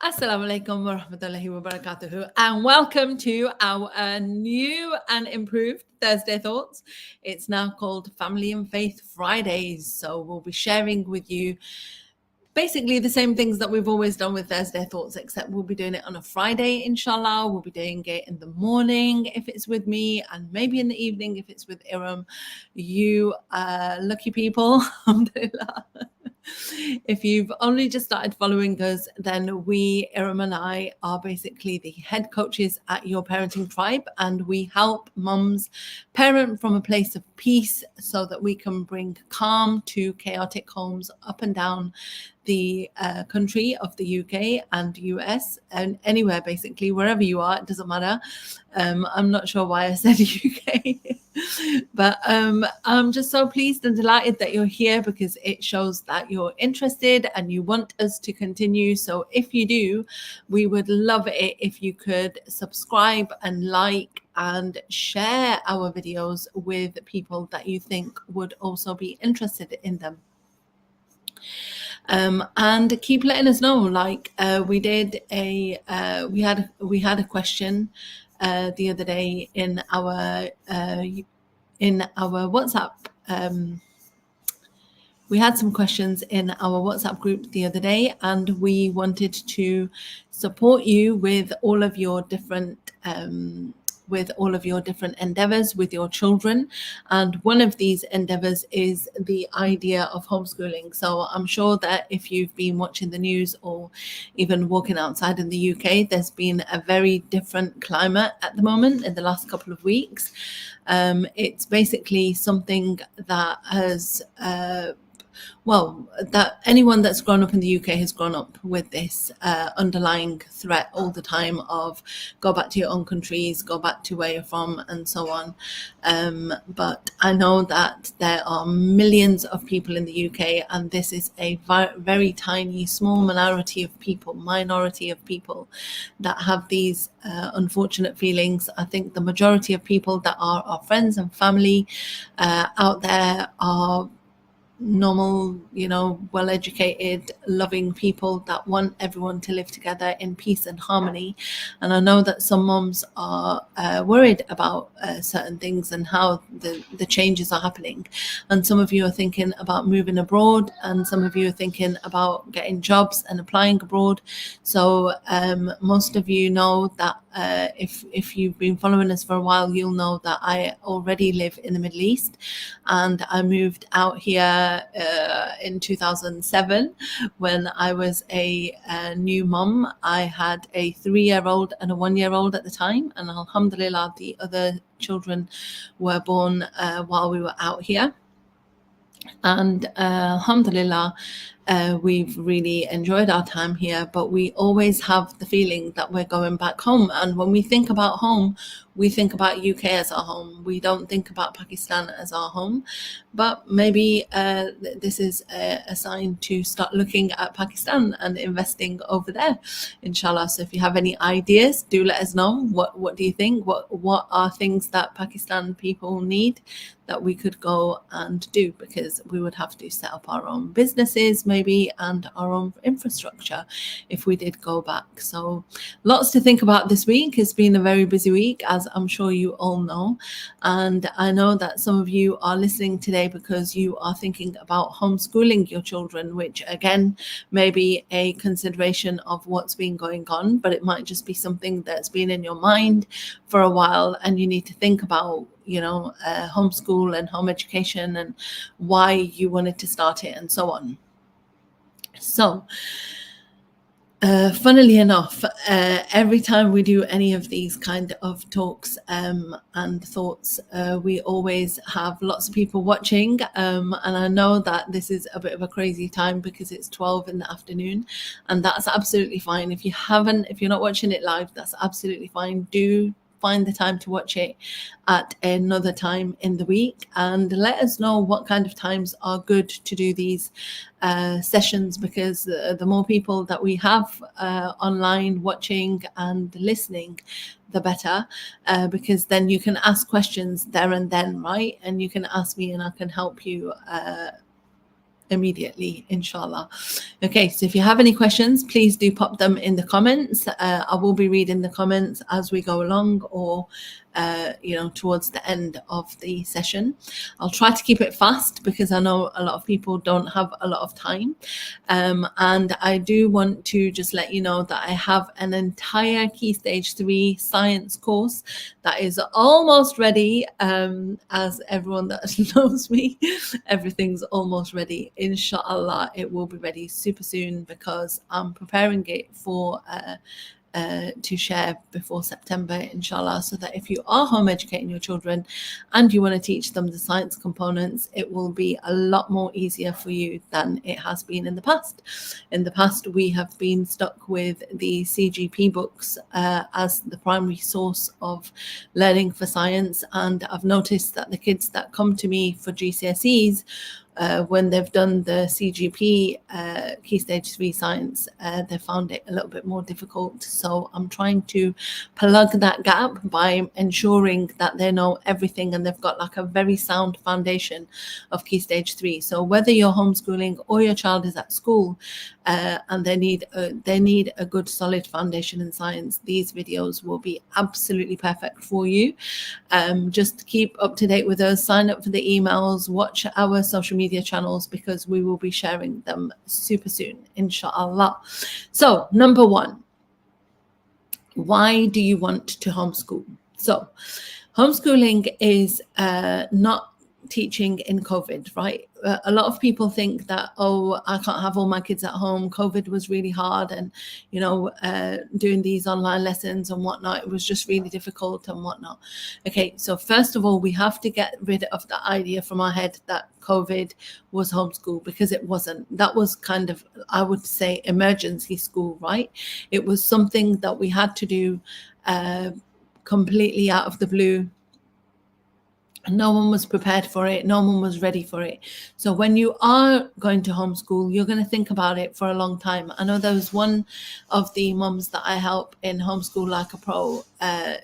Assalamu alaikum wa rahmatullahi wa barakatuhu, and welcome to our new and improved Thursday Thoughts. It's now called Family and Faith Fridays, so we'll be sharing with you basically the same things that we've always done with Thursday Thoughts, except we'll be doing it on a Friday, inshallah. We'll be doing it in the morning if it's with me, and maybe in the evening if it's with Iram. You lucky people, alhamdulillah. If you've only just started following us, then we, Iram and I, are basically the head coaches at Your Parenting Tribe, and we help mums parent from a place of peace so that we can bring calm to chaotic homes up and down the country of the UK and US and anywhere, basically, wherever you are, it doesn't matter. I'm not sure why I said UK, but I'm just so pleased and delighted that you're here because it shows that you're interested and you want us to continue. So if you do, we would love it if you could subscribe and like and share our videos with people that you think would also be interested in them. And keep letting us know. Like we had a question the other day in our WhatsApp. We had some questions in our WhatsApp group the other day, and we wanted to support you with all of your different endeavors with your children. And one of these endeavors is the idea of homeschooling. So I'm sure that if you've been watching the news or even walking outside in the UK, there's been a very different climate at the moment in the last couple of weeks. It's basically something that has that anyone that's grown up in the UK has grown up with this underlying threat all the time of go back to your own countries, go back to where you're from, and so on. But I know that there are millions of people in the UK, and this is a very tiny, small minority of people that have these unfortunate feelings. I think the majority of people that are our friends and family out there are normal, well-educated, loving people that want everyone to live together in peace and harmony. And I know that some moms are worried about certain things and how the changes are happening. And some of you are thinking about moving abroad, and some of you are thinking about getting jobs and applying abroad. So most of you know that if you've been following us for a while, you'll know that I already live in the Middle East, and I moved out here in 2007 when I was a new mum. I had a 3-year-old and a 1-year-old at the time, and alhamdulillah, the other children were born while we were out here. And alhamdulillah, we've really enjoyed our time here, but we always have the feeling that we're going back home. And when we think about home, we think about UK as our home. We don't think about Pakistan as our home. But maybe this is a sign to start looking at Pakistan and investing over there, inshallah. So if you have any ideas, do let us know. What do you think? What are things that Pakistan people need that we could go and do? Because we would have to set up our own businesses maybe and our own infrastructure if we did go back. So lots to think about this week. It's been a very busy week, as I'm sure you all know. And I know that some of you are listening today because you are thinking about homeschooling your children, which again may be a consideration of what's been going on, but it might just be something that's been in your mind for a while, and you need to think about homeschool and home education and why you wanted to start it and so on. So funnily enough, every time we do any of these kind of talks and thoughts, we always have lots of people watching, and I know that this is a bit of a crazy time because it's 12 in the afternoon, and that's absolutely fine. If you're not watching it live, that's absolutely fine. Do find the time to watch it at another time in the week, and let us know what kind of times are good to do these sessions, because the more people that we have online watching and listening, the better, because then you can ask questions there and then, right? And you can ask me and I can help you immediately, inshallah. Okay, so if you have any questions, please do pop them in the comments. I will be reading the comments as we go along, or towards the end of the session. I'll try to keep it fast because I know a lot of people don't have a lot of time. And I do want to just let you know that I have an entire Key Stage 3 Science course that is almost ready. As everyone that knows me, everything's almost ready. Inshallah, it will be ready super soon because I'm preparing it for to share before September, inshallah, so that if you are home educating your children and you want to teach them the science components, it will be a lot more easier for you than it has been in the past. In the past, we have been stuck with the CGP books as the primary source of learning for science, and I've noticed that the kids that come to me for GCSEs, when they've done the CGP Key Stage 3 Science, they found it a little bit more difficult. So I'm trying to plug that gap by ensuring that they know everything and they've got like a very sound foundation of Key Stage 3. So whether you're homeschooling or your child is at school and they need a good solid foundation in science, these videos will be absolutely perfect for you. Just keep up to date with us, sign up for the emails, watch our social media channels because we will be sharing them super soon, inshallah. So number one, why do you want to homeschool? So homeschooling is not teaching in COVID, right? A lot of people think that, oh, I can't have all my kids at home. COVID was really hard, and doing these online lessons and whatnot, it was just really difficult and whatnot. Okay, so first of all, we have to get rid of the idea from our head that COVID was homeschool, because it wasn't. That was kind of, I would say, emergency school, right? It was something that we had to do completely out of the blue. No one was prepared for it. No one was ready for it. So when you are going to homeschool, you're going to think about it for a long time. I know there was one of the mums that I help in Homeschool Like a Pro.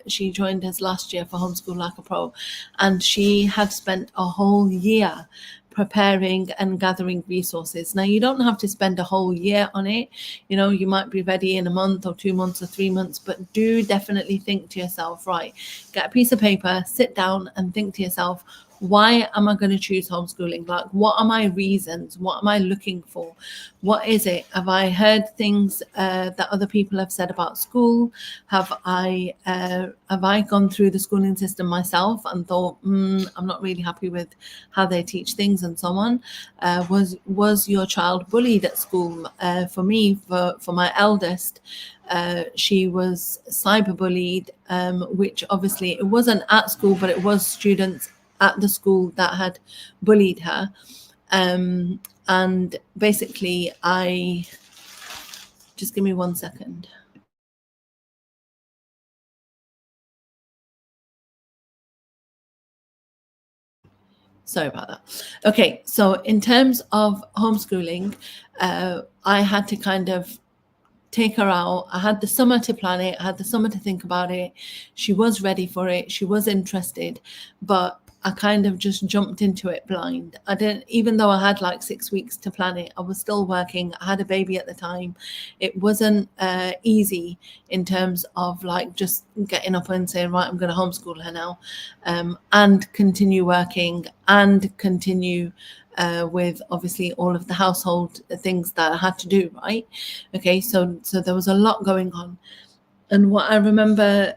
She joined us last year for Homeschool Like a Pro, and she had spent a whole year preparing and gathering resources. Now, you don't have to spend a whole year on it. You might be ready in a month or 2 months or 3 months, but do definitely think to yourself, right, get a piece of paper, sit down and think to yourself, why am I going to choose homeschooling? Like, what are my reasons? What am I looking for? What is it? Have I heard things that other people have said about school? Have I gone through the schooling system myself and thought, I'm not really happy with how they teach things and so on? Was your child bullied at school? For me, for my eldest, she was cyberbullied, which obviously it wasn't at school, but it was students at the school that had bullied her. And basically, just give me 1 second. Sorry about that. Okay, so in terms of homeschooling, I had to kind of take her out. I had the summer to plan it. I had the summer to think about it. She was ready for it. She was interested, but I kind of just jumped into it blind. I didn't, even though I had like 6 weeks to plan it, I was still working. I had a baby at the time. It wasn't easy in terms of like just getting up and saying, right, I'm going to homeschool her now, and continue working and continue with obviously all of the household things that I had to do, right? Okay, so there was a lot going on. And what I remember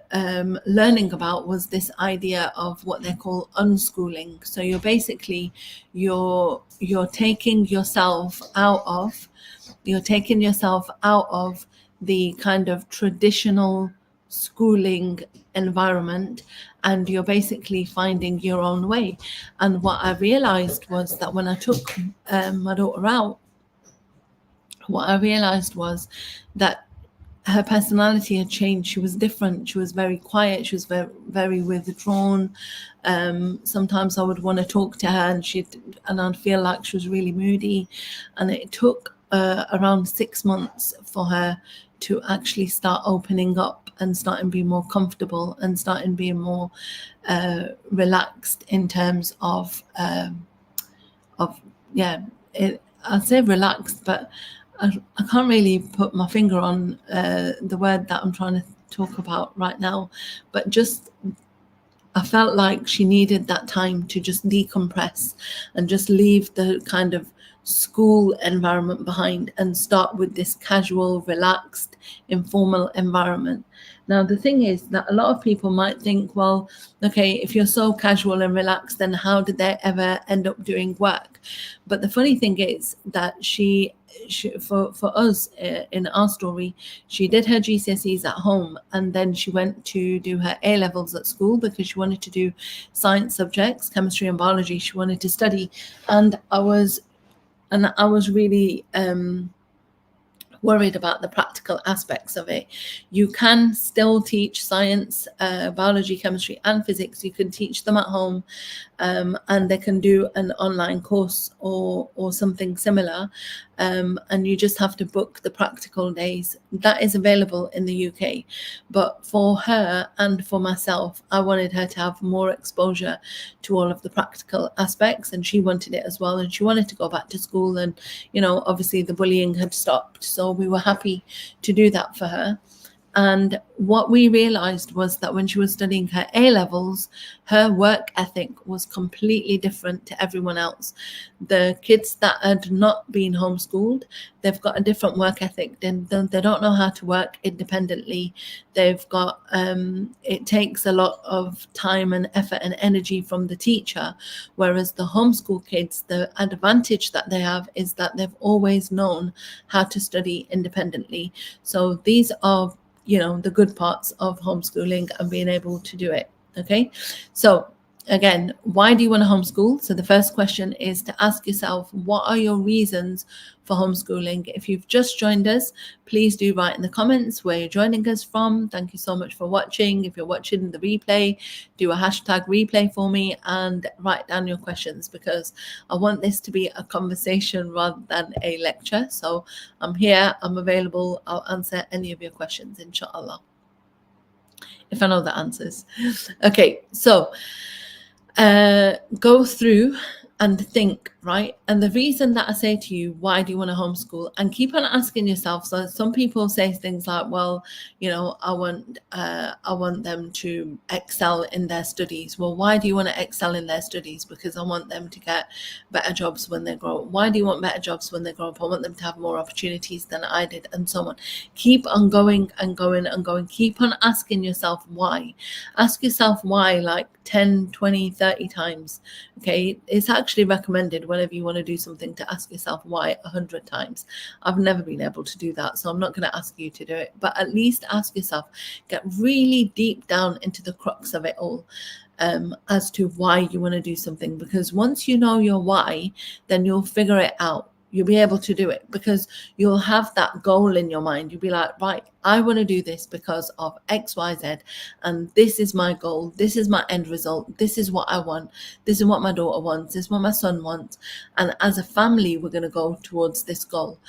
learning about was this idea of what they call unschooling. So you're basically, you're taking yourself out of the kind of traditional schooling environment, and you're basically finding your own way. And what I realized was that when I took my daughter out, what I realized was that her personality had changed. She was different. She was very quiet. She was very, very withdrawn. Sometimes I would want to talk to her and I'd feel like she was really moody. And it took around 6 months for her to actually start opening up and starting being more comfortable and starting being more relaxed in terms of I'd say relaxed, but I can't really put my finger on the word that I'm trying to talk about right now. But just, I felt like she needed that time to just decompress and just leave the kind of school environment behind and start with this casual, relaxed, informal environment. Now, the thing is that a lot of people might think, well, okay, if you're so casual and relaxed, then how did they ever end up doing work? But the funny thing is that she for us in our story, she did her GCSEs at home, and then she went to do her A levels at school because she wanted to do science subjects, chemistry and biology. She wanted to study, and I was really worried about the practical aspects of it. You can still teach science, biology, chemistry, and physics. You can teach them at home, and they can do an online course or something similar, and you just have to book the practical days. That is available in the UK. But for her and for myself, I wanted her to have more exposure to all of the practical aspects, and she wanted it as well, and she wanted to go back to school, and obviously the bullying had stopped, so we were happy to do that for her. And what we realized was that when she was studying her A levels, her work ethic was completely different to everyone else. The kids that had not been homeschooled, they've got a different work ethic. They don't know how to work independently. They've got, it takes a lot of time and effort and energy from the teacher. Whereas the homeschool kids, the advantage that they have is that they've always known how to study independently. So these are the good parts of homeschooling and being able to do it. Okay, so again, why do you want to homeschool? So the first question is to ask yourself, what are your reasons for homeschooling? If you've just joined us, please do write in the comments where you're joining us from. Thank you so much for watching. If you're watching the replay, do a hashtag replay for me and write down your questions, because I want this to be a conversation rather than a lecture. So I'm here, I'm available, I'll answer any of your questions, inshallah, if I know the answers. Okay, so go through and think, right? And the reason that I say to you, why do you want to homeschool? And keep on asking yourself. So some people say things like, well, I want them to excel in their studies. Well, why do you want to excel in their studies? Because I want them to get better jobs when they grow up. Why do you want better jobs when they grow up? I want them to have more opportunities than I did, and so on. Keep on going and going and going. Keep on asking yourself why. Ask yourself why like 10, 20, 30 times. Okay, it's actually recommended whenever you want to do something to ask yourself why 100 times. I've never been able to do that, so I'm not going to ask you to do it, but at least ask yourself, get really deep down into the crux of it all, as to why you want to do something. Because once you know your why, then you'll figure it out. You'll be able to do it because you'll have that goal in your mind. You'll be like, right, I want to do this because of X, Y, Z, and this is my goal. This is my end result. This is what I want. This is what my daughter wants. This is what my son wants. And as a family, we're going to go towards this goal.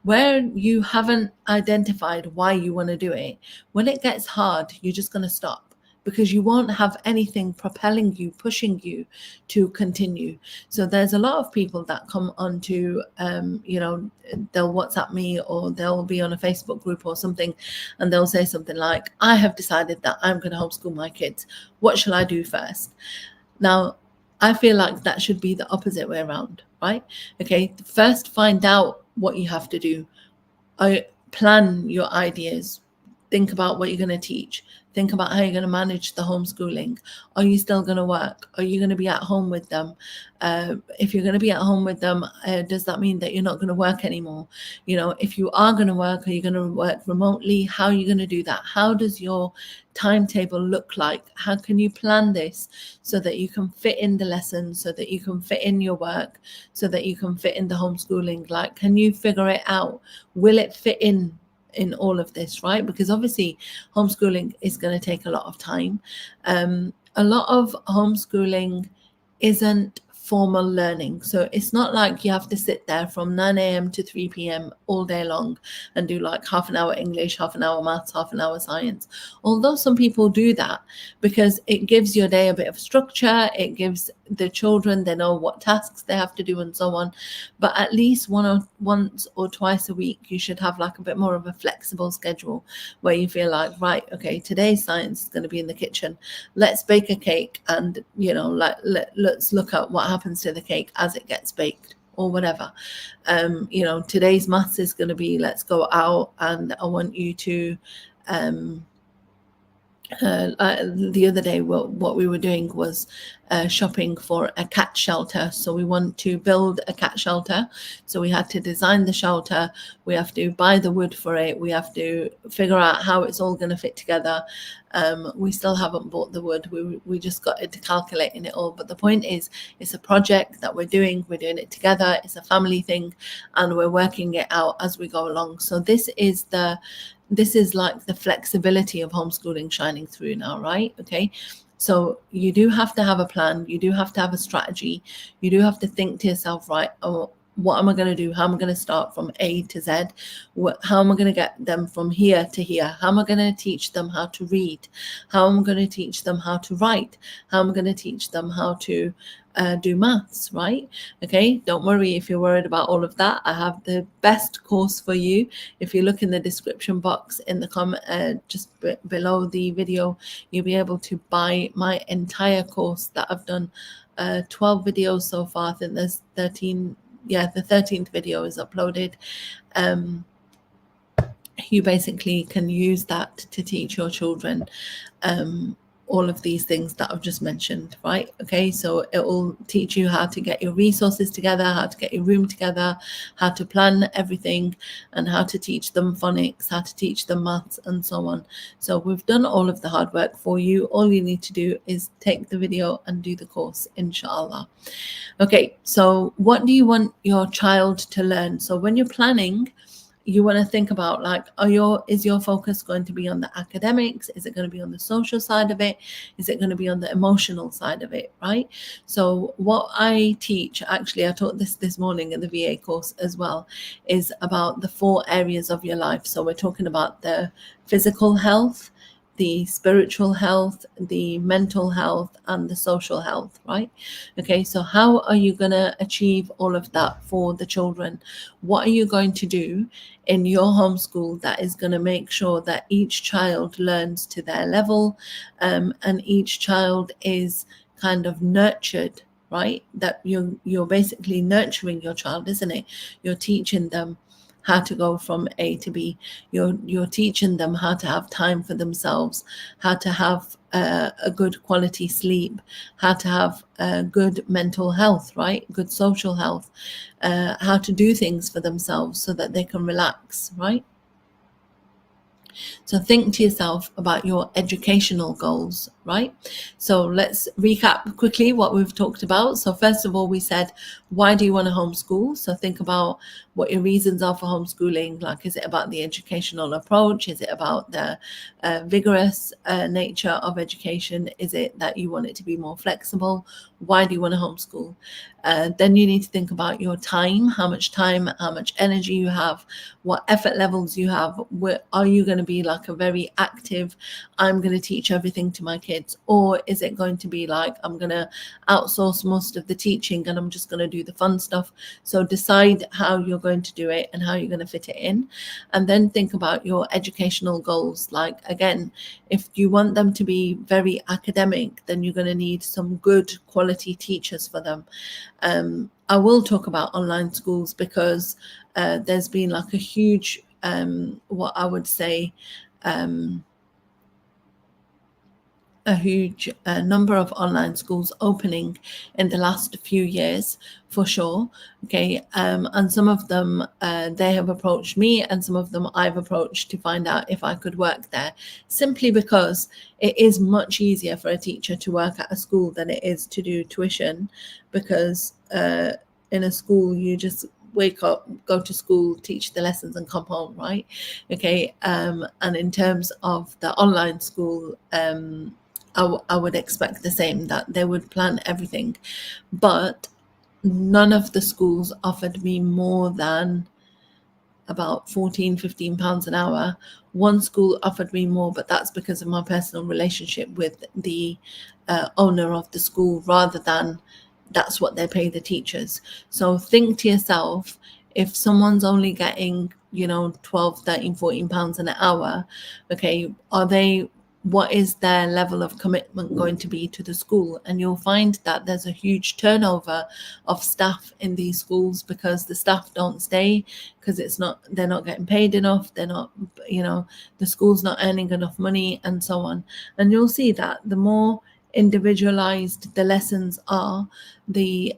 Where you haven't identified why you want to do it, when it gets hard, you're just going to stop, because you won't have anything propelling you, pushing you to continue. So there's a lot of people that come onto, they'll WhatsApp me or they'll be on a Facebook group or something, and they'll say something like, I have decided that I'm going to homeschool my kids. What shall I do first? Now, I feel like that should be the opposite way around, right? Okay, first find out what you have to do. Plan your ideas. Think about what you're going to teach. Think about how you're going to manage the homeschooling. Are you still going to work? Are you going to be at home with them? If you're going to be at home with them, does that mean that you're not going to work anymore? If you are going to work, are you going to work remotely? How are you going to do that? How does your timetable look like? How can you plan this so that you can fit in the lessons, so that you can fit in your work, so that you can fit in the homeschooling? Like, can you figure it out? Will it fit in all of this, right? Because obviously homeschooling is going to take a lot of time. A lot of homeschooling isn't formal learning. So it's not like you have to sit there from 9 a.m. to 3 p.m. all day long and do like half an hour English, half an hour maths, half an hour science. Although some people do that because it gives your day a bit of structure, it gives the children, they know what tasks they have to do and so on. But at least once or twice a week, you should have like a bit more of a flexible schedule where you feel like, right, okay, today's science is going to be in the kitchen. Let's bake a cake, and like let's look at what happens to the cake as it gets baked, or whatever. Today's maths is going to be, let's go out and I want you to the other day what we were doing was shopping for a cat shelter. So we want to build a cat shelter, so we had to design the shelter, we have to buy the wood for it, we have to figure out how it's all going to fit together. We still haven't bought the wood, we just got into calculating it all. But the point is, it's a project that we're doing it together, it's a family thing, and we're working it out as we go along. So this is like the flexibility of homeschooling shining through now, right? Okay. So you do have to have a plan. You do have to have a strategy. You do have to think to yourself, right, oh, what am I going to do? How am I going to start from A to Z? How am I going to get them from here to here? How am I going to teach them how to read? How am I going to teach them how to write? How am I going to teach them how to do maths, right? Okay, don't worry if you're worried about all of that. I have the best course for you. If you look in the description box in the comment just below the video, you'll be able to buy my entire course that I've done 12 videos so far. I think there's 13. Yeah, the 13th video is uploaded. You basically can use that to teach your children all of these things that I've just mentioned, right? Okay, so it will teach you how to get your resources together, how to get your room together, how to plan everything, and how to teach them phonics, how to teach them maths, and so on. So we've done all of the hard work for you. All you need to do is take the video and do the course, inshallah. Okay, so what do you want your child to learn? So when you're planning, you want to think about, like, is your focus going to be on the academics? Is it going to be on the social side of it? Is it going to be on the emotional side of it, right? So what I teach, actually I taught this morning in the VA course as well, is about the 4 areas of your life. So we're talking about the physical health, the spiritual health, the mental health, and the social health, right? Okay, so how are you going to achieve all of that for the children? What are you going to do in your homeschool that is going to make sure that each child learns to their level, and each child is kind of nurtured, right? That you're basically nurturing your child, isn't it? You're teaching them how to go from A to B. You're teaching them how to have time for themselves, how to have a good quality sleep, how to have good mental health, right? Good social health, how to do things for themselves so that they can relax, right? So think to yourself about your educational goals, right? So let's recap quickly what we've talked about. So first of all, we said, why do you want to homeschool? So think about what your reasons are for homeschooling. Like, is it about the educational approach? Is it about the vigorous nature of education? Is it that you want it to be more flexible? Why do you want to homeschool? Then you need to think about your time, how much energy you have, what effort levels you have. Are you going to be like a very active, I'm going to teach everything to my kids? Or is it going to be like, I'm going to outsource most of the teaching and I'm just going to do the fun stuff? So decide how you're going to do it and how you're going to fit it in. And then think about your educational goals. Like, again, if you want them to be very academic, then you're going to need some good quality teachers for them. I will talk about online schools because there's been like a huge, what I would say, a huge number of online schools opening in the last few years, for sure. Okay, and some of them they have approached me, and some of them I've approached to find out if I could work there, simply because it is much easier for a teacher to work at a school than it is to do tuition, because in a school you just wake up, go to school, teach the lessons and come home, right? Okay, and in terms of the online school, I would expect the same, that they would plan everything. But none of the schools offered me more than about 14-15 pounds an hour. One school offered me more, but that's because of my personal relationship with the owner of the school, rather than that's what they pay the teachers. So think to yourself, if someone's only getting 12, 13, 14 pounds an hour, okay, what is their level of commitment going to be to the school? And you'll find that there's a huge turnover of staff in these schools, because the staff don't stay, because they're not getting paid enough, they're not, the school's not earning enough money, and so on. And you'll see that the more individualized the lessons are, the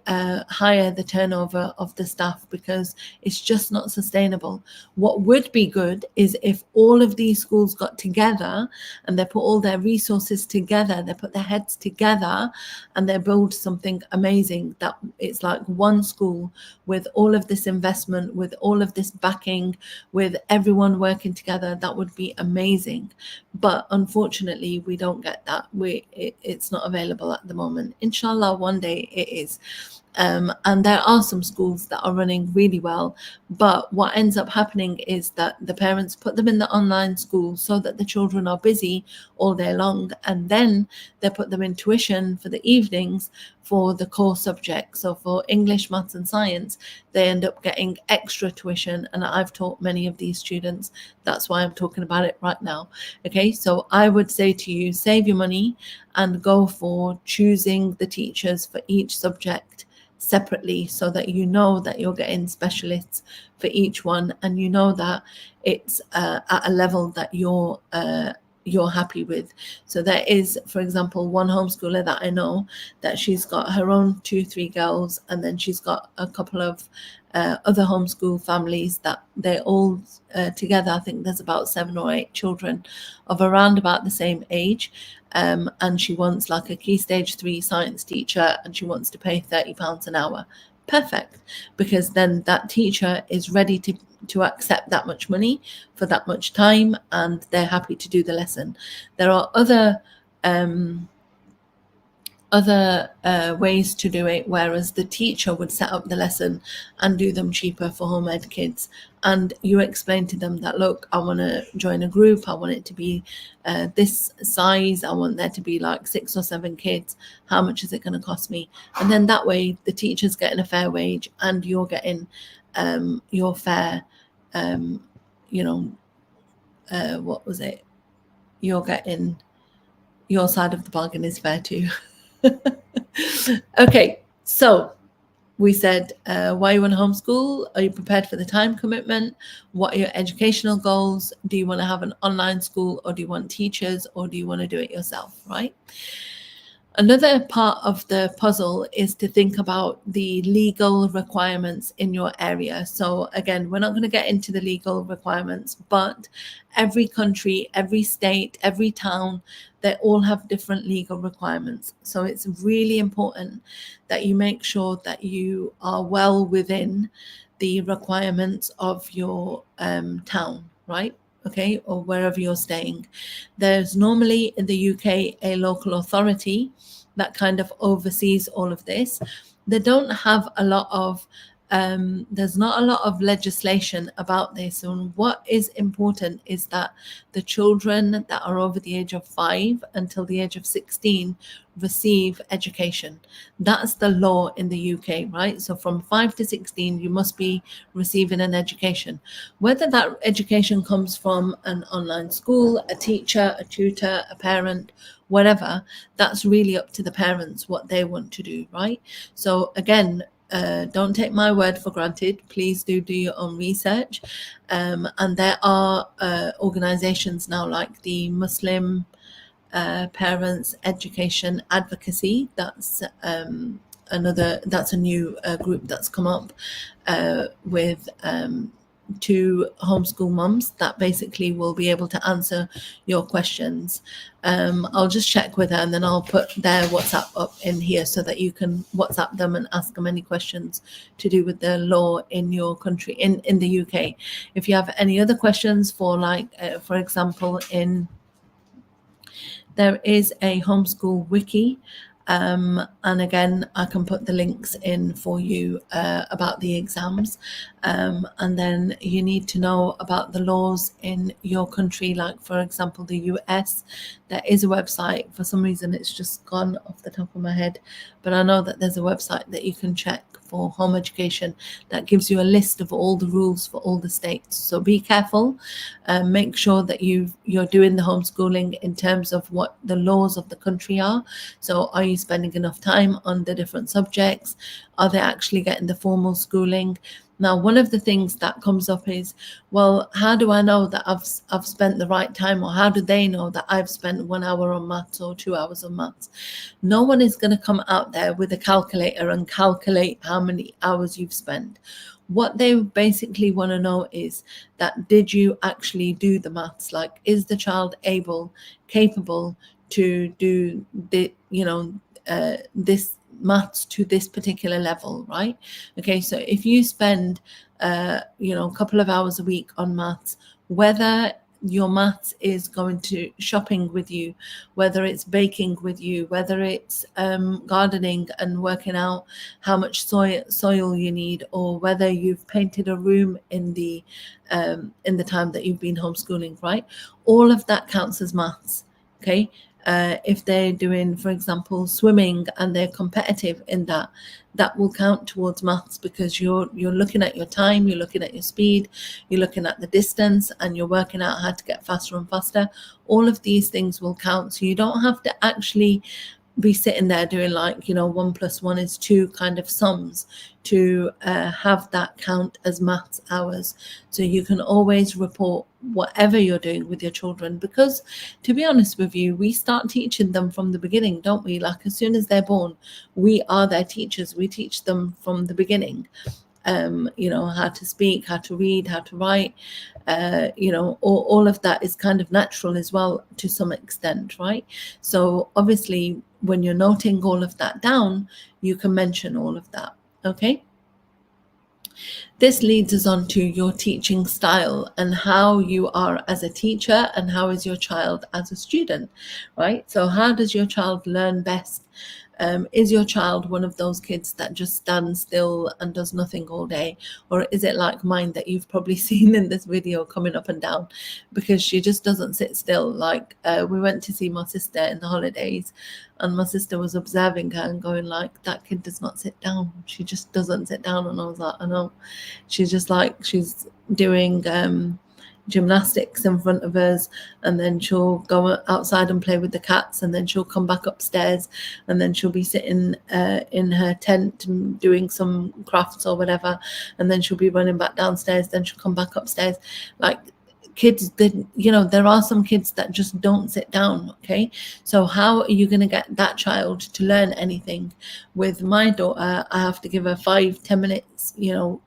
higher the turnover of the staff, because it's just not sustainable. What would be good is if all of these schools got together and they put all their resources together, they put their heads together, and they build something amazing, that it's like one school with all of this investment, with all of this backing, with everyone working together. That would be amazing. But unfortunately, we don't get that. It's not available at the moment. Inshallah, one day it is. And there are some schools that are running really well, but what ends up happening is that the parents put them in the online school so that the children are busy all day long, and then they put them in tuition for the evenings for the core subjects. So for English, maths and science, they end up getting extra tuition, and I've taught many of these students. That's why I'm talking about it right now. Okay, so I would say to you, save your money and go for choosing the teachers for each subject separately, so that you know that you're getting specialists for each one, and you know that it's at a level that you're happy with. So there is, for example, one homeschooler that I know, that she's got her own 2-3 girls, and then she's got a couple of other homeschool families that they're all together. I think there's about 7 or 8 children of around about the same age. And she wants like a Key Stage 3 Science teacher, and she wants to pay £30 an hour. Perfect, because then that teacher is ready to accept that much money for that much time, and they're happy to do the lesson. There are other ways to do it, whereas the teacher would set up the lesson and do them cheaper for home ed kids, and you explain to them that, look, I want to join a group, I want it to be this size, I want there to be like 6 or 7 kids, how much is it going to cost me? And then that way the teacher's getting a fair wage, and you're getting your fair you're getting your side of the bargain is fair too. Okay, so we said, why you want to homeschool? Are you prepared for the time commitment? What are your educational goals? Do you want to have an online school, or do you want teachers, or do you want to do it yourself, right? Another part of the puzzle is to think about the legal requirements in your area. So again, we're not going to get into the legal requirements, but every country, every state, every town, they all have different legal requirements. So it's really important that you make sure that you are well within the requirements of your town, right? Okay, or wherever you're staying. There's normally in the UK a local authority that kind of oversees all of this. They don't have a lot of there's not a lot of legislation about this. And what is important is that the children that are over the age of 5 until the age of 16 receive education. That's the law in the UK, right? So from 5 to 16, you must be receiving an education. Whether that education comes from an online school, a teacher, a tutor, a parent, whatever, that's really up to the parents what they want to do, right? So again, don't take my word for granted. Please do your own research. And there are organizations now like the Muslim Parents Education Advocacy. That's a new group that's come up with 2 homeschool mums that basically will be able to answer your questions. I'll just check with her, and then I'll put their WhatsApp up in here so that you can WhatsApp them and ask them any questions to do with the law in your country, in the UK. If you have any other questions for for example, there is a homeschool wiki And again, I can put the links in for you about the exams. And then you need to know about the laws in your country. Like, for example, the US, there is a website. For some reason, it's just gone off the top of my head. But I know that there's a website that you can check for home education that gives you a list of all the rules for all the states. So be careful. Make sure that you're doing the homeschooling in terms of what the laws of the country are. So are you spending enough time on the different subjects? Are they actually getting the formal schooling? Now, one of the things that comes up is, well, how do I know that I've spent the right time, or how do they know that I've spent 1 hour on maths or 2 hours on maths? No one is going to come out there with a calculator and calculate how many hours you've spent. What they basically want to know is that, did you actually do the maths? Like, is the child capable to do the, this maths to this particular level, right? Okay, so if you spend a couple of hours a week on maths, whether your maths is going to shopping with you, whether it's baking with you, whether it's gardening and working out how much soil you need, or whether you've painted a room in the time that you've been homeschooling, right? All of that counts as maths. Okay. If they're doing, for example, swimming and they're competitive in that, that will count towards maths, because you're looking at your time, you're looking at your speed, you're looking at the distance, and you're working out how to get faster and faster. All of these things will count. So you don't have to actually be sitting there doing 1 + 1 is 2 kind of sums to have that count as maths hours. So you can always report whatever you're doing with your children, because to be honest with you, we start teaching them from the beginning, don't we? Like, as soon as they're born, we are their teachers. We teach them from the beginning, how to speak, how to read, how to write. All of that is kind of natural as well to some extent, right? So obviously, when you're noting all of that down, you can mention all of that. Okay. This leads us on to your teaching style and how you are as a teacher, and how is your child as a student, right? So how does your child learn best? Is your child one of those kids that just stands still and does nothing all day? Or is it like mine that you've probably seen in this video, coming up and down, because she just doesn't sit still? Like, we went to see my sister in the holidays, and my sister was observing her and going like, that kid does not sit down. She just doesn't sit down. And I was like, I know. She's just like, she's doing gymnastics in front of us, and then she'll go outside and play with the cats, and then she'll come back upstairs, and then she'll be sitting in her tent and doing some crafts or whatever, and then she'll be running back downstairs, then she'll come back upstairs. Like, kids, there are some kids that just don't sit down. Okay, so how are you going to get that child to learn anything? With my daughter, I have to give her 5-10 minutes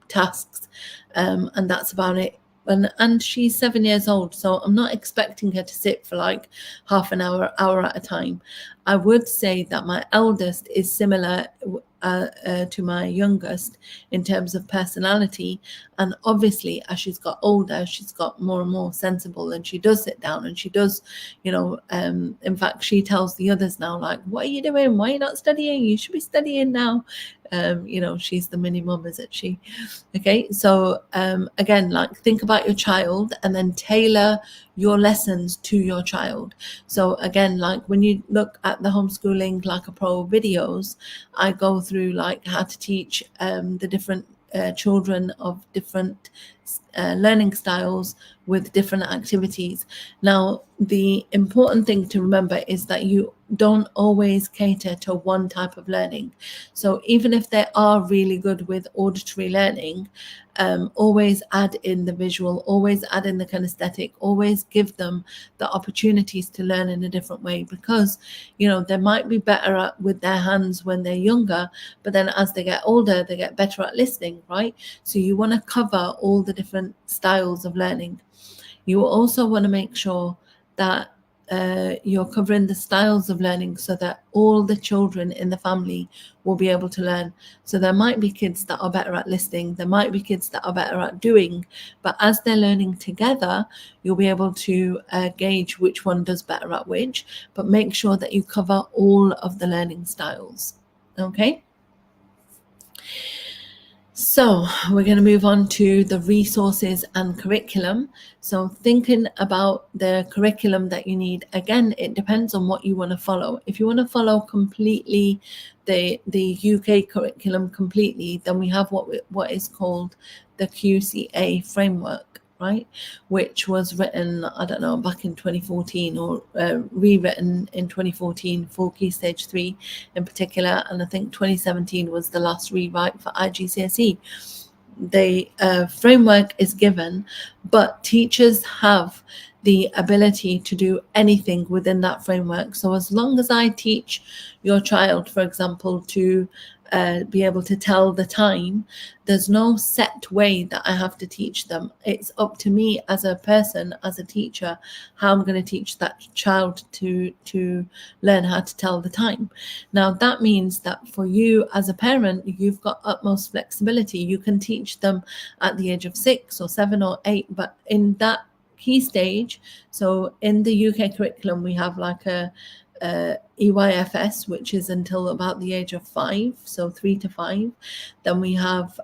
tasks, and that's about it. And she's 7 years old, so I'm not expecting her to sit for like half an hour at a time. I would say that my eldest is similar to my youngest in terms of personality, and obviously as she's got older, she's got more and more sensible, and she does sit down, and she does, in fact, she tells the others now, like, what are you doing? Why are you not studying? You should be studying now. She's the mini mum, isn't she? Okay, so again, like, think about your child and then tailor your lessons to your child. So again, like, when you look at the Homeschooling Like a Pro videos, I go through like how to teach the different children of different learning styles with different activities. Now, the important thing to remember is that you don't always cater to one type of learning. So even if they are really good with auditory learning, always add in the visual, always add in the kinesthetic, always give them the opportunities to learn in a different way, because they might be better with their hands when they're younger, but then as they get older, they get better at listening, right? So you want to cover all the different styles of learning. You also want to make sure that you're covering the styles of learning so that all the children in the family will be able to learn. So there might be kids that are better at listening, there might be kids that are better at doing, but as they're learning together, you'll be able to gauge which one does better at which, but make sure that you cover all of the learning styles. Okay? So we're going to move on to the resources and curriculum. So thinking about the curriculum that you need, again, it depends on what you want to follow. If you want to follow completely the UK curriculum completely, then we have what is called the QCA framework, right? Which was written, I don't know, back in 2014 or rewritten in 2014 for Key Stage 3 in particular. And I think 2017 was the last rewrite for IGCSE. The framework is given, but teachers have the ability to do anything within that framework. So as long as I teach your child, for example, to be able to tell the time, there's no set way that I have to teach them. It's up to me as a person, as a teacher, how I'm going to teach that child to learn how to tell the time. Now, that means that for you as a parent, you've got utmost flexibility. You can teach them at the age of 6 or 7 or 8, but in that key stage, so in the UK curriculum, we have like a EYFS, which is until about the age of 5, so 3 to 5. Then we have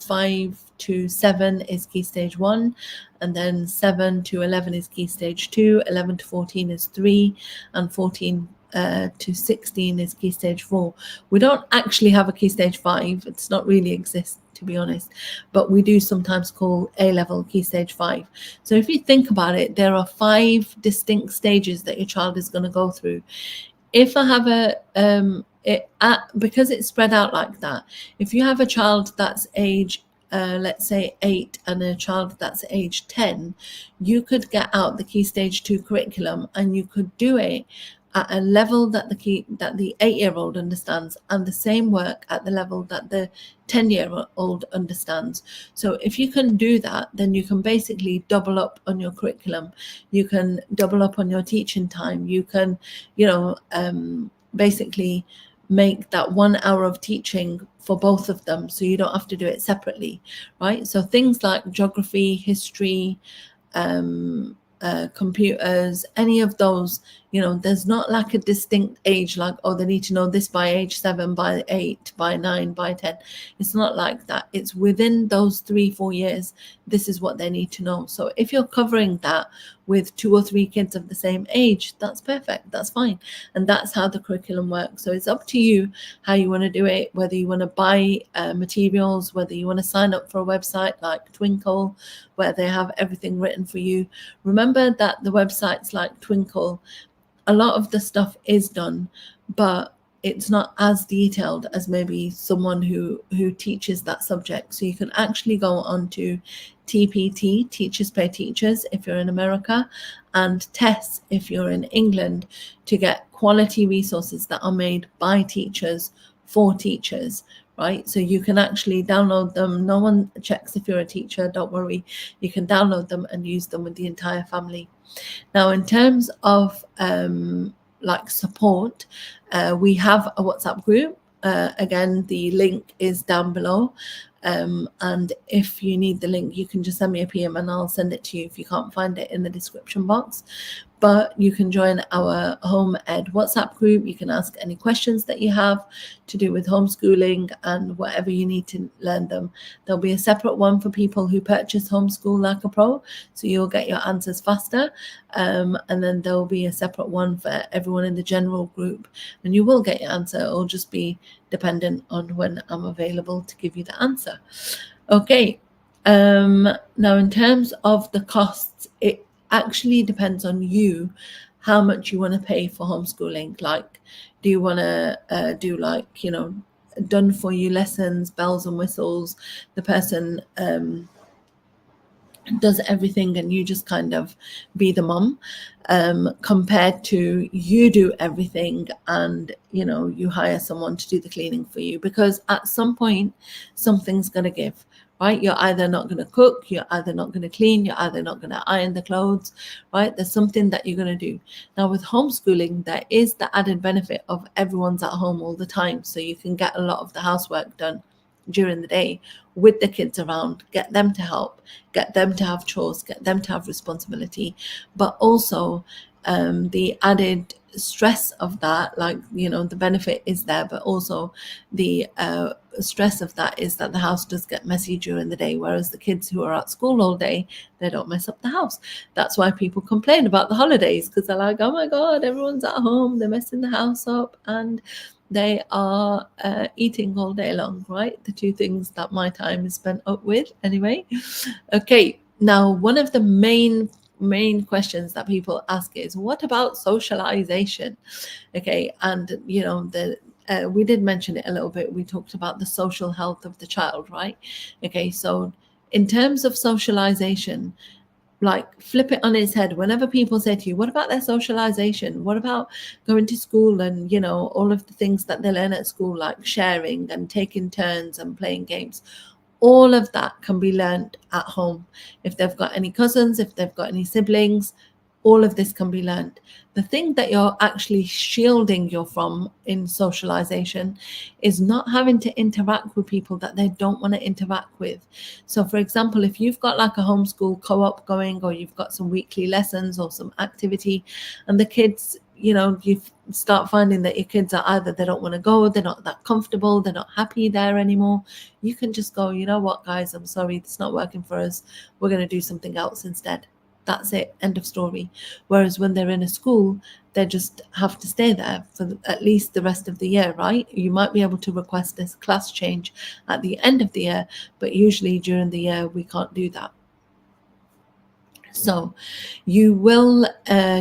5 to 7 is key stage 1, and then 7 to 11 is key stage 2, 11 to 14 is 3, and 14 to 16 is key stage 4. We don't actually have a key stage 5. It's not really exist, to be honest, but we do sometimes call A-level key stage 5. So if you think about it, there are 5 distinct stages that your child is going to go through. If I have because it's spread out like that, if you have a child that's age let's say 8 and a child that's age 10, you could get out the key stage 2 curriculum and you could do it at a level that the 8-year-old understands, and the same work at the level that the 10-year-old understands. So if you can do that, then you can basically double up on your curriculum. You can double up on your teaching time. You can, basically make that 1 hour of teaching for both of them, so you don't have to do it separately, right? So things like geography, history, computers, any of those, there's not like a distinct age, like, oh, they need to know this by age 7, by 8, by 9, by 10. It's not like that. It's within those 3-4 years, this is what they need to know. So if you're covering that with 2 or 3 kids of the same age, that's perfect, that's fine. And that's how the curriculum works. So it's up to you how you want to do it, whether you want to buy materials, whether you want to sign up for a website like Twinkle, where they have everything written for you. Remember that the websites like Twinkle, a lot of the stuff is done, but it's not as detailed as maybe someone who teaches that subject. So you can actually go on to TPT, Teachers Pay Teachers, if you're in America, and TESS if you're in England, to get quality resources that are made by teachers for teachers, right? So you can actually download them. No one checks if you're a teacher, don't worry. You can download them and use them with the entire family. Now, in terms of like support, we have a WhatsApp group. Again, the link is down below. And if you need the link, you can just send me a PM and I'll send it to you if you can't find it in the description box. But you can join our Home Ed WhatsApp group. You can ask any questions that you have to do with homeschooling and whatever you need to learn them. There'll be a separate one for people who purchase Homeschool Like a Pro, so you'll get your answers faster. And then there'll be a separate one for everyone in the general group, and you will get your answer. It'll just be dependent on when I'm available to give you the answer. Okay. Now, in terms of the costs, it actually depends on you how much you want to pay for homeschooling. Like, do you want to do like, done for you lessons, bells and whistles, the person does everything and you just kind of be the mum, compared to you do everything and you hire someone to do the cleaning for you? Because at some point something's going to give, right? You're either not going to cook, you're either not going to clean, you're either not going to iron the clothes, right? There's something that you're going to do. Now with homeschooling, there is the added benefit of everyone's at home all the time, so you can get a lot of the housework done during the day with the kids around, get them to help, get them to have chores, get them to have responsibility, but also the added stress of that, like, you know, the benefit is there, but also the stress of that is that the house does get messy during the day, whereas the kids who are at school all day, they don't mess up the house. That's why people complain about the holidays, because they're like, oh my god, everyone's at home, they're messing the house up, and they are eating all day long, right? The two things that my time is spent up with anyway. Okay, now one of the main questions that people ask is, what about socialization? Okay, and you know, we did mention it a little bit. We talked about the social health of the child, right? Okay, so in terms of socialization, like, flip it on its head. Whenever people say to you, what about their socialization? What about going to school and, you know, all of the things that they learn at school, like sharing and taking turns and playing games? All of that can be learned at home. If they've got any cousins, if they've got any siblings, all of this can be learned. The thing that you're actually shielding you from in socialization is not having to interact with people that they don't want to interact with. So for example, if you've got like a homeschool co-op going, or you've got some weekly lessons or some activity, and the kids, you know, you start finding that your kids are either they don't want to go, they're not that comfortable, they're not happy there anymore, you can just go, you know what, guys, I'm sorry, it's not working for us. We're going to do something else instead. That's it, end of story. Whereas when they're in a school, they just have to stay there for at least the rest of the year, right? You might be able to request this class change at the end of the year, but usually during the year we can't do that. So you will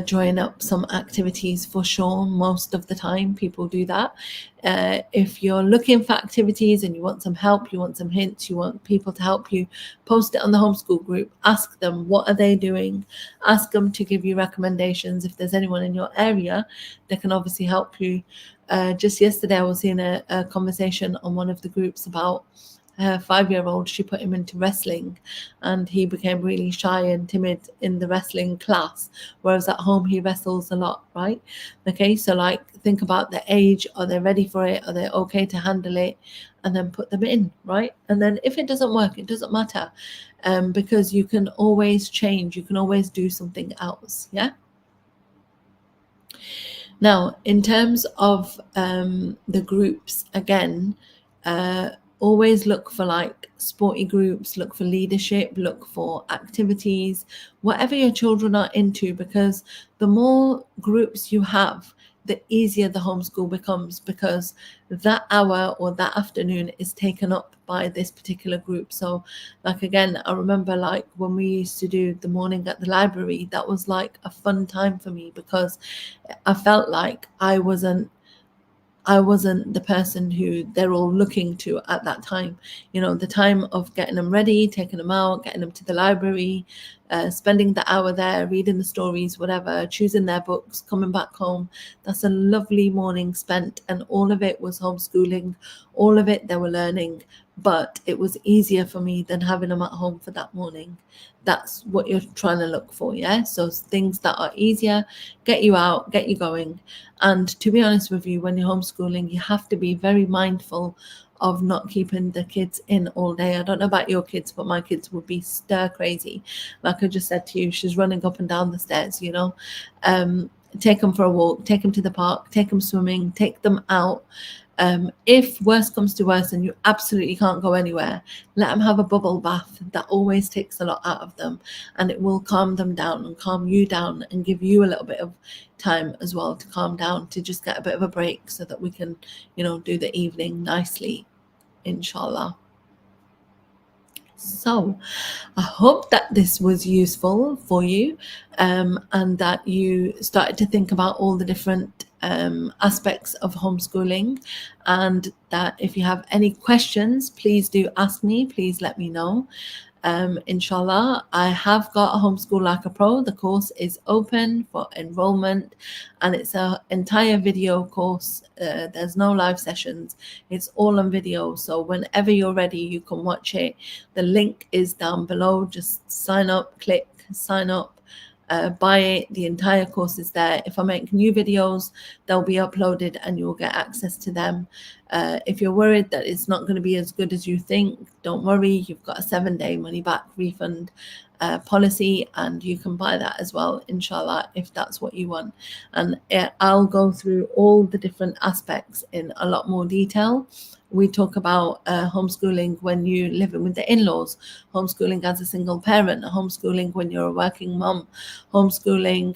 join up some activities for sure. Most of the time people do that. If you're looking for activities and you want some help, you want some hints, you want people to help you, post it on the homeschool group. Ask them, what are they doing? Ask them to give you recommendations. If there's anyone in your area, they can obviously help you. Just yesterday I was in a conversation on one of the groups about her 5-year-old. She put him into wrestling and he became really shy and timid in the wrestling class, whereas at home he wrestles a lot, right? Okay, so like, think about the age. Are they ready for it? Are they okay to handle it? And then put them in, right? And then if it doesn't work, it doesn't matter, because you can always change, you can always do something else. Yeah. Now, in terms of the groups, again, always look for like sporty groups, look for leadership, look for activities, whatever your children are into, because the more groups you have, the easier the homeschool becomes, because that hour or that afternoon is taken up by this particular group. So like, again, I remember like when we used to do the morning at the library, that was like a fun time for me, because I felt like I wasn't the person who they're all looking to at that time. You know, the time of getting them ready, taking them out, getting them to the library, spending the hour there, reading the stories, whatever, choosing their books, coming back home. That's a lovely morning spent, and all of it was homeschooling. All of it they were learning, but it was easier for me than having them at home for that morning. That's what you're trying to look for, yeah? So things that are easier, get you out, get you going. And to be honest with you, when you're homeschooling, you have to be very mindful of not keeping the kids in all day. I don't know about your kids, but my kids would be stir crazy. Like I just said to you, she's running up and down the stairs, you know. Take them for a walk, take them to the park, take them swimming, take them out. If worse comes to worse and you absolutely can't go anywhere, let them have a bubble bath. That always takes a lot out of them, and it will calm them down and calm you down and give you a little bit of time as well to calm down, to just get a bit of a break, so that we can, you know, do the evening nicely, inshallah. So I hope that this was useful for you, and that you started to think about all the different aspects of homeschooling, and that if you have any questions, please do ask me, please let me know. inshallah. I have got a Homeschool Like a Pro. The course is open for enrollment, and it's an entire video course. There's no live sessions. It's all on video. So whenever you're ready, you can watch it. The link is down below. Just sign up, click sign up. Buy it. The entire course is there. If I make new videos, they'll be uploaded and you'll get access to them. If you're worried that it's not going to be as good as you think, don't worry. You've got a 7-day money back refund policy, and you can buy that as well, inshallah, if that's what you want. And I'll go through all the different aspects in a lot more detail. We talk about homeschooling when you live with the in-laws, homeschooling as a single parent, homeschooling when you're a working mom, homeschooling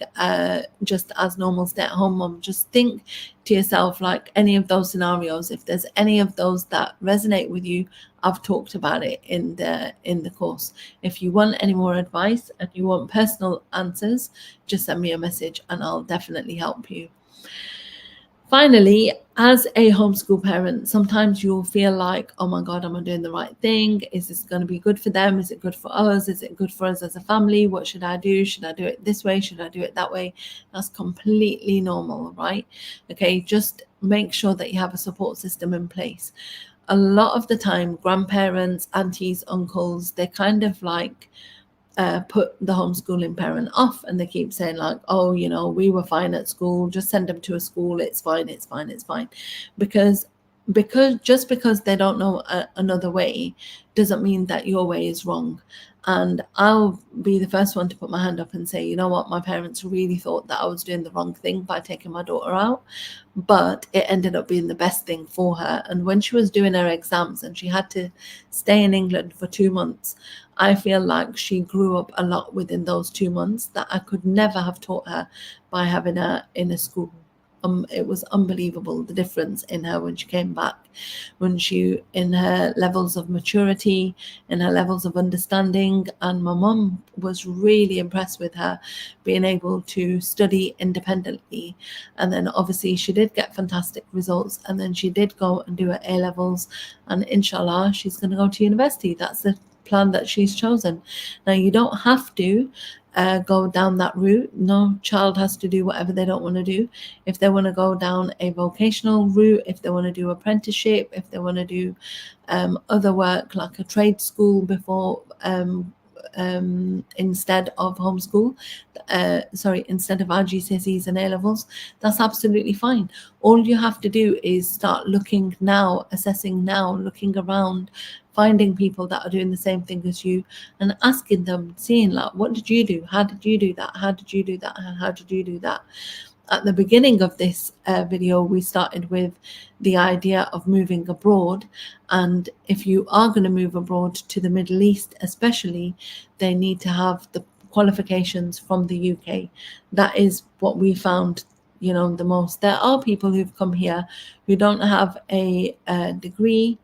just as normal stay-at-home mom. Just think to yourself, like any of those scenarios, if there's any of those that resonate with you, I've talked about it in the course. If you want any more advice and you want personal answers, just send me a message and I'll definitely help you. Finally, as a homeschool parent, sometimes you'll feel like, oh my God, am I doing the right thing? Is this going to be good for them? Is it good for us? Is it good for us as a family? What should I do? Should I do it this way? Should I do it that way? That's completely normal, right? Okay, just make sure that you have a support system in place. A lot of the time, grandparents, aunties, uncles, they're kind of like, put the homeschooling parent off, and they keep saying like, oh, you know, we were fine at school, just send them to a school, it's fine, it's fine, it's fine. Because just because they don't know another way doesn't mean that your way is wrong. And I'll be the first one to put my hand up and say, you know what, my parents really thought that I was doing the wrong thing by taking my daughter out, but it ended up being the best thing for her. And when she was doing her exams and she had to stay in England for 2 months, I feel like she grew up a lot within those 2 months that I could never have taught her by having her in a school. It was unbelievable, the difference in her when she came back, when she, in her levels of maturity, in her levels of understanding. And my mum was really impressed with her being able to study independently. And then obviously she did get fantastic results, and then she did go and do her A-levels, and inshallah she's going to go to university. That's the plan that she's chosen. Now, you don't have to go down that route. No child has to do whatever they don't want to do. If they want to go down a vocational route, if they want to do apprenticeship, if they want to do other work like a trade school before instead of homeschool, instead of our GCSEs and A-levels, that's absolutely fine. All you have to do is start looking now, assessing now, looking around, finding people that are doing the same thing as you and asking them, seeing like, what did you do? How did you do that? How did you do that? How did you do that? At the beginning of this video, we started with the idea of moving abroad. And if you are going to move abroad to the Middle East, especially, they need to have the qualifications from the UK. That is what we found, you know, the most. There are people who've come here who don't have a degree,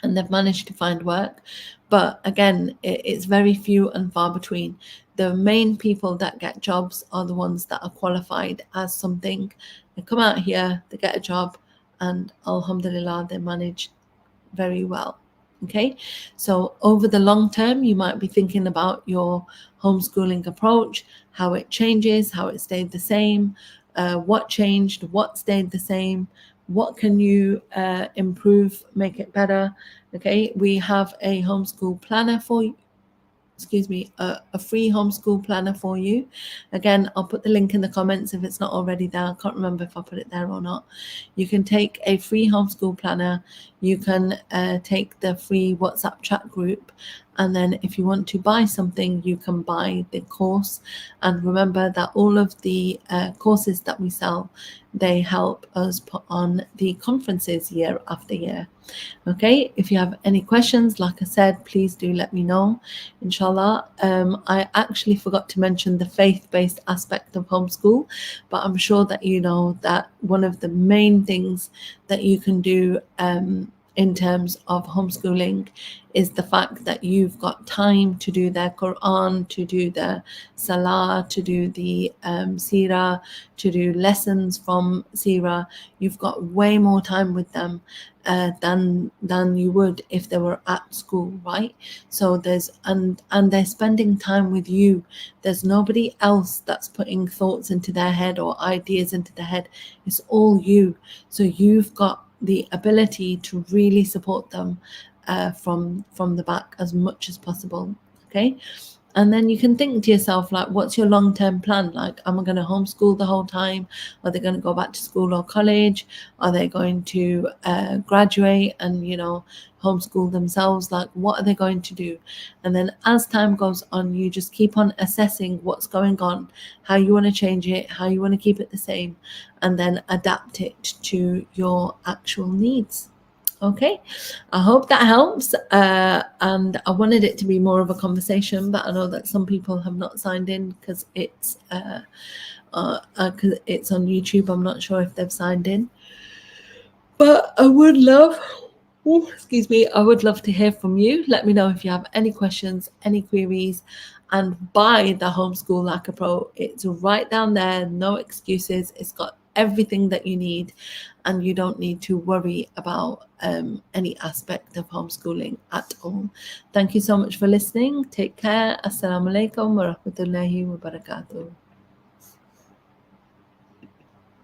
and they've managed to find work. But again, it's very few and far between. The main people that get jobs are the ones that are qualified as something. They come out here, they get a job, and alhamdulillah, they manage very well. Okay, so over the long term, you might be thinking about your homeschooling approach, how it changes, how it stayed the same, what changed, what stayed the same, what can you improve, make it better. Okay, we have a homeschool planner for you. A free homeschool planner for you. Again, I'll put the link in the comments if it's not already there. I can't remember if I put it there or not. You can take a free homeschool planner. You can take the free WhatsApp chat group. And then if you want to buy something, you can buy the course. And remember that all of the courses that we sell, they help us put on the conferences year after year. Okay, if you have any questions, like I said, please do let me know, inshallah. I actually forgot to mention the faith-based aspect of homeschool, but I'm sure that you know that one of the main things that you can do in terms of homeschooling is the fact that you've got time to do their Quran, to do the Salah, to do the Sira, to do lessons from Sira. You've got way more time with them than you would if they were at school, right? So and they're spending time with you. There's nobody else that's putting thoughts into their head or ideas into their head. It's all you. So you've got the ability to really support them from the back as much as possible. Okay. And then you can think to yourself, like, what's your long-term plan? Like, am I going to homeschool the whole time? Are they going to go back to school or college? Are they going to graduate and, homeschool themselves? Like, what are they going to do? And then as time goes on, you just keep on assessing what's going on, how you want to change it, how you want to keep it the same, and then adapt it to your actual needs. Okay, I hope that helps. And I wanted it to be more of a conversation, but I know that some people have not signed in because it's on YouTube. I'm not sure if they've signed in, but I would love, I would love to hear from you. Let me know if you have any questions, any queries, and buy the Homeschool Like a Pro. It's right down there, no excuses. It's got everything that you need, and you don't need to worry about any aspect of homeschooling at all. Thank you so much for listening. Take care. Assalamu alaikum wa rahmatullahi wa barakatuh.